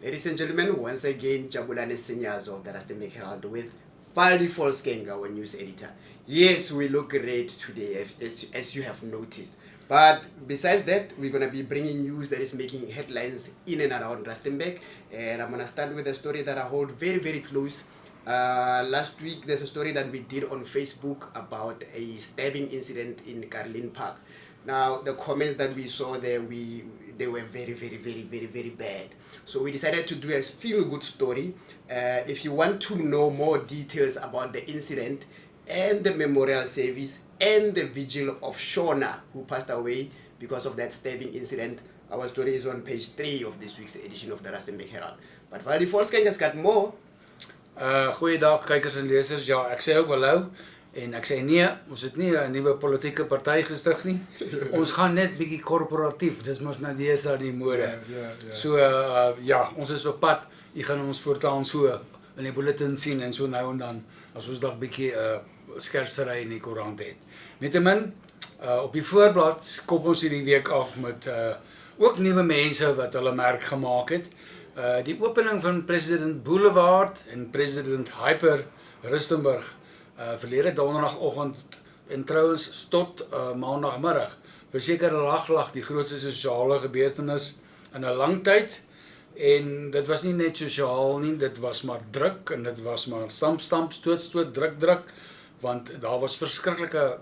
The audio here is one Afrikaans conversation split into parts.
Ladies and gentlemen, once again, Jabulani Sinyazo of the Rustenburg Herald with Fali Folskeng, our news editor. Yes, we look great today, as you have noticed. But besides that, we're going to be bringing news that is making headlines in and around Rustenburg. And I'm going to start with a story that I hold very, very close. Last week, there's a story that we did on Facebook about a stabbing incident in Carlin Park. Now, the comments that we saw there, they were very, very, very, very, very bad. So we decided to do a feel-good story. If you want to know more details about the incident and the memorial service and the vigil of Shona, who passed away because of that stabbing incident, our story is on page 3 of this week's edition of the Rustenburg Herald. But Valdie Volkskerk has got more. Goeiedag kykers en lesers. Ja, ek sê ook hallo en ek sê nee, ons het nie 'n nuwe politieke party gestig nie. Ons gaan net bietjie korporatief. Dis mos nou die mode. So ja, ons is op pad. Jy gaan ons voortaan so in die bulletin sien en so nou en dan as ons dalk bietjie skersery in die koerant het. Nietemin op die voorblad kop ons hierdie week af met ook nuwe mense wat hulle merk gemaak het. Die opening van President Boulevard en President Hyper Rustenburg verlede donderdagoggend en trouwens tot maandagmiddag verseker lag die grootste sosiale gebeurtenis in 'n lang tyd. En dit was nie net sosiaal nie, dit was maar druk en dit was maar stamp, stoot, druk, want daar was verskriklike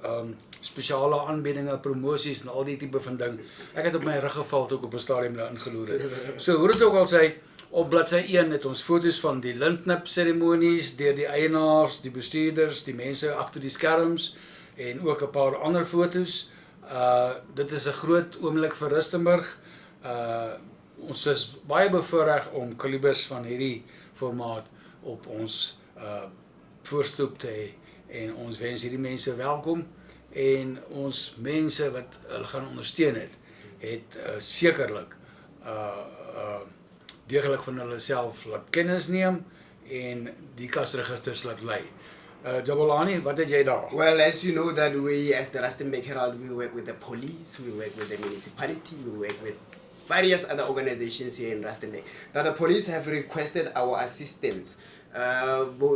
spesiale aanbiedinge, promosies en al die tipe van ding. Ek het op my rug geval toe ek op 'n stadium daar ingeloer het. So hoe dit ook al sê, op bladsy 1 het ons foto's van die lintnip seremonies deur die eienaars, die bestuurders, die mense agter die skerms en ook 'n paar ander foto's. Dit is 'n groot oomblik vir Rustenburg. Ons is baie bevoorreg om kalibers van hierdie formaat op ons voorstoep te hê en ons wens hierdie mense welkom en ons mense wat hulle gaan ondersteun het sekerlik deeglik van hulle self laat kennis neem en die kasregisters laat lei. Jabulani, wat het jy daar? Well, as you know that we, as the Rustenburg Herald, we work with the police, we work with the municipality, we work with various other organizations here in Rustenburg. Now the police have requested our assistance.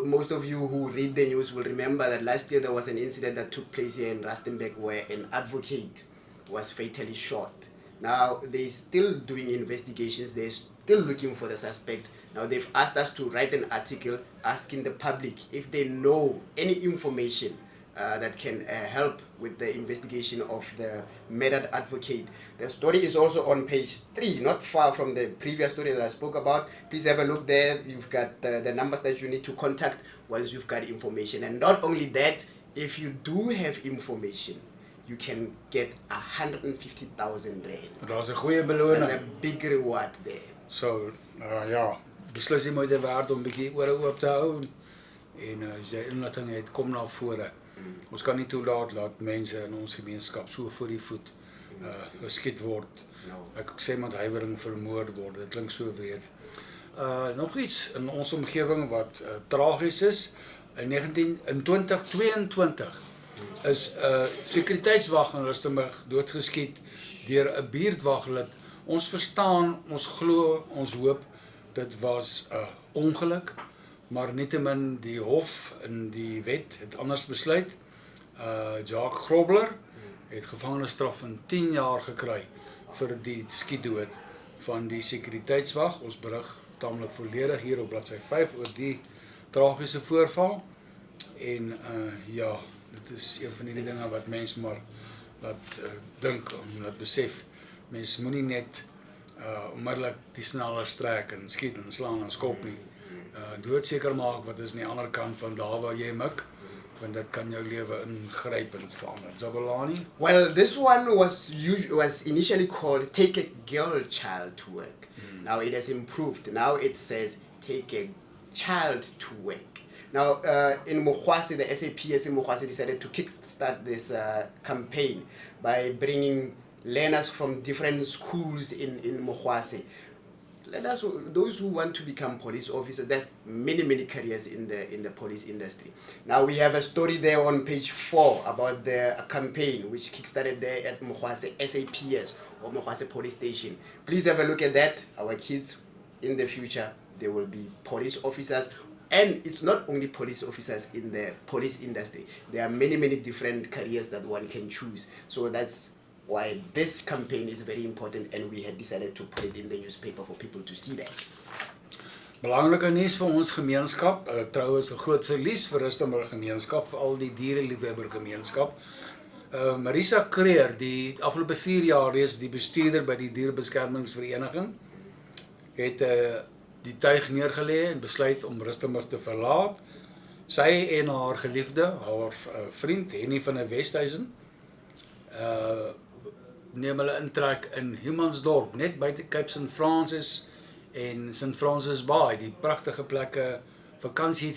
Most of you who read the news will remember that last year there was an incident that took place here in Rustenburg where an advocate was fatally shot. Now they're still doing investigations, they're still looking for the suspects. Now they've asked us to write an article asking the public if they know any information that can help with the investigation of the murdered advocate. The story is also on page 3, not far from the previous story that I spoke about. Please have a look there. You've got the numbers that you need to contact once you've got information. And not only that, if you do have information, you can get 150,000 rand. Daar's 'n goeie beloning. There's a big reward there. So, ja, beslis jy moet werd om bietjie ore oop te hou en as jy inligting het, kom na vore. Ons kan nie toelaat dat mense in ons gemeenskap so voor die voet geskiet word. Ek sê met huiwering vermoord word. Dit klink so wreed. Nog iets in ons omgewing wat tragies is. In 2022 is 'n sekuriteitswag in Rustenburg doodgeskiet deur 'n buurtwaglid. Ons verstaan, ons glo, ons hoop dit was 'n ongeluk, maar nietemin die hof in die wet het anders besluit. Jacques Grobler het gevangenisstraf van 10 jaar gekry vir die skietdood van die sekuriteitswag. Ons berig taamlik volledig hier op bladsy 5 oor die tragiese voorval. En ja, dit is een van die dinge wat mens maar laat dink en laat besef. Mens moenie net onmiddellik die snellers trek en skiet en slaan en skop nie. Doodseker maak wat is aan die ander kant van daar waar jy mik, want dit kan jou lewe ingrypend verander. Jabulani? Well, this one was initially called Take a Girl Child to Work. Now it has improved. Now it says Take a Child to Work. Now in Mokwase, the SAPS in Mokwase decided to kickstart this campaign by bringing learners from different schools in Mokwase. Those who want to become police officers, there's many careers in the police industry. Now we have a story there on page 4 about the campaign which kickstarted there at Mokwase SAPS or Mokwase Police Station. Please have a look at that. Our kids in the future there will be police officers. And it's not only police officers in the police industry. There are many, many different careers that one can choose. So that's why this campaign is very important, and we had decided to put it in the newspaper for people to see that. Belangrike nuus vir ons gemeenskap, trouwens 'n groot verlies vir Rustenburg gemeenskap, vir al die diereliefhebber gemeenskap. Marisa Kreer, die afgelope 4 jaar reeds die bestuurder by die dierebeskermingsvereniging, het die tuig neergelê en besluit om Rustenburg te verlaat. Sy en haar geliefde, haar vriend Henny van der Westhuizen, neem hulle intrek in Humansdorp, net buite Cape St. Francis en St. Francis Bay, die pragtige plekke, vakansie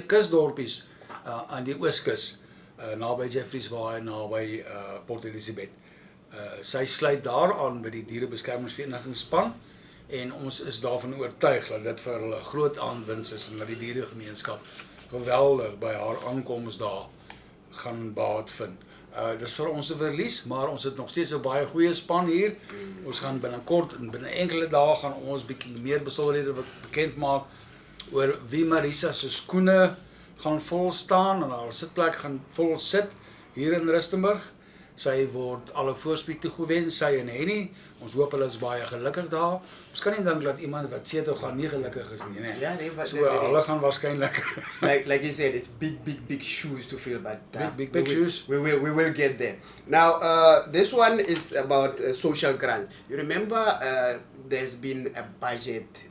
kusdorpies aan die ooskus, naby Jeffreys Bay, naby Port Elizabeth. Sy sluit daaraan by die dierebeskermingsvereniging span, en ons is daarvan oortuig dat dit vir hulle groot aanwinst is en dat die dieregemeenskap geweldig by haar aankoms daar gaan baat vind. Dis vir ons 'n verlies, maar ons het nog steeds 'n baie goeie span hier. Ons gaan binnekort, en binne enkele dae gaan ons bietjie meer besonderhede bekend maak oor wie Marisa se skoene gaan vol staan en haar sitplek gaan vol sit hier in Rustenburg. Sy word alle voorspoed toegewens, sy en Henny. Ons hoop hulle is baie gelukkig daar. Ons kan nie dink dat iemand wat seetou gaan nie gelukkig is nie, né? Ja, so hulle gaan waarskynlik like you said, it's big shoes to fill, but big shoes. We will get there. Now, this one is about social grants. You remember there's been a budget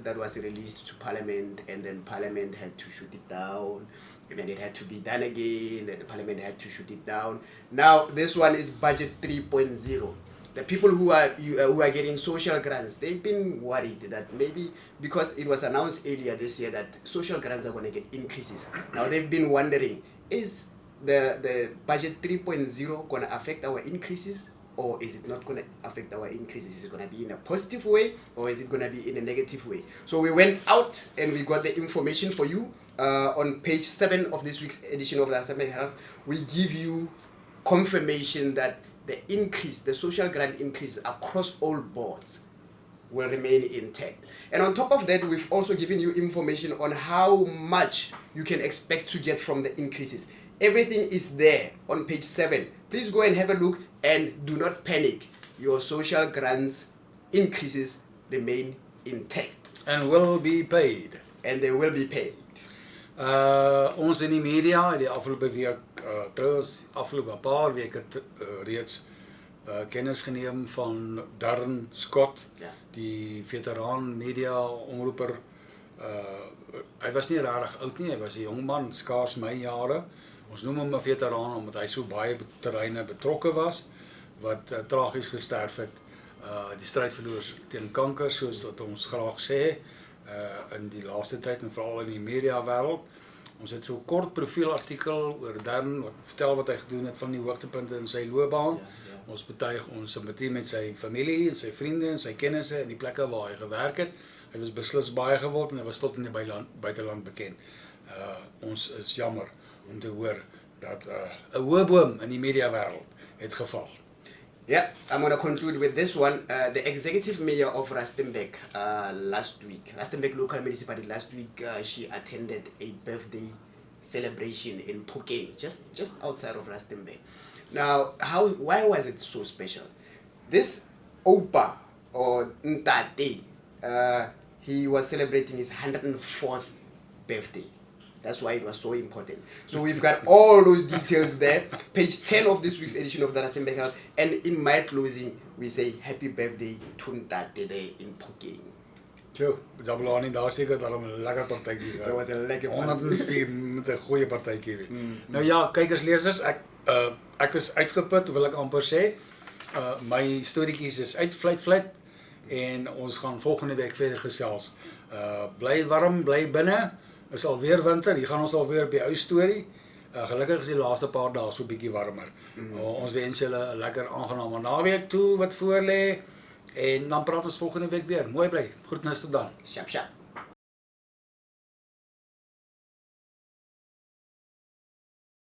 that was released to Parliament, and then Parliament had to shoot it down, and then it had to be done again, and the Parliament had to shoot it down. Now, this one is budget 3.0. The people who are getting social grants, they've been worried that maybe because it was announced earlier this year that social grants are going to get increases. Now they've been wondering, is the budget 3.0 going to affect our increases, or is it not going to affect our increases? Is it going to be in a positive way, or is it going to be in a negative way? So we went out and we got the information for you. On page 7 of this week's edition of the Rustenburg Herald, we give you confirmation that the increase, the social grant increase across all boards will remain intact. And on top of that, we've also given you information on how much you can expect to get from the increases. Everything is there on page 7. Please go and have a look, and do not panic. Your social grants increases remain intact. And will be paid. And they will be paid. Ons in die media het die afgelope week, trouwens afgelope paar weke reeds kennis geneem van Darren Scott, die veteraan media omroeper. Hy was nie regtig oud nie, hy was 'n jong man, skaars my jare. Ons noem hom 'n veteraan omdat hy so baie terreine betrokke was, wat tragies gesterf het. Die stryd verloor teen kanker, soos wat ons graag sê, in die laaste tyd en veral in die media wêreld. Ons het so 'n kort profielartikel oor Darren wat vertel wat hy gedoen het van die hoogtepunte in sy loopbaan. Ons betuig ons simpatie met sy familie en sy vriende en sy kennisse en die plekke waar hy gewerk het. Hy was beslis baie gewild en hy was tot in die buiteland bekend. Ons is jammer om te hoor dat 'n hoë boom in die media wêreld het geval. Yeah, I'm going to conclude with this one. The executive mayor of Rustenburg last week, Rustenburg local municipality last week, she attended a birthday celebration in Phokeng, just outside of Rustenburg. Now, why was it so special? This Opa, or Ntate, he was celebrating his 104th birthday. That's why it was so important. So we've got all those details there. Page 10 of this week's edition of the Rustenburg Herald. And in my closing, we say happy birthday to Ntate there in Phokeng. Tjoe, Jabulani, daar seker daarom 'n lekker partytjie. That was a lekker 104 met 'n goeie partytjie. Nou ja, kykers, lesers, ek is uitgeput, wil ek amper sê. My storieetjies is uitvluit en ons gaan volgende week verder gesels. Bly warm, bly binne. Is alweer winter, hier gaan ons alweer op die ou storie. Gelukkig is die laaste paar dae so bietjie warmer. Ons wens julle 'n lekker aangename naweek toe wat voor lê, en dan praat ons volgende week weer. Mooi bly. Groetnis tot dan. Shap.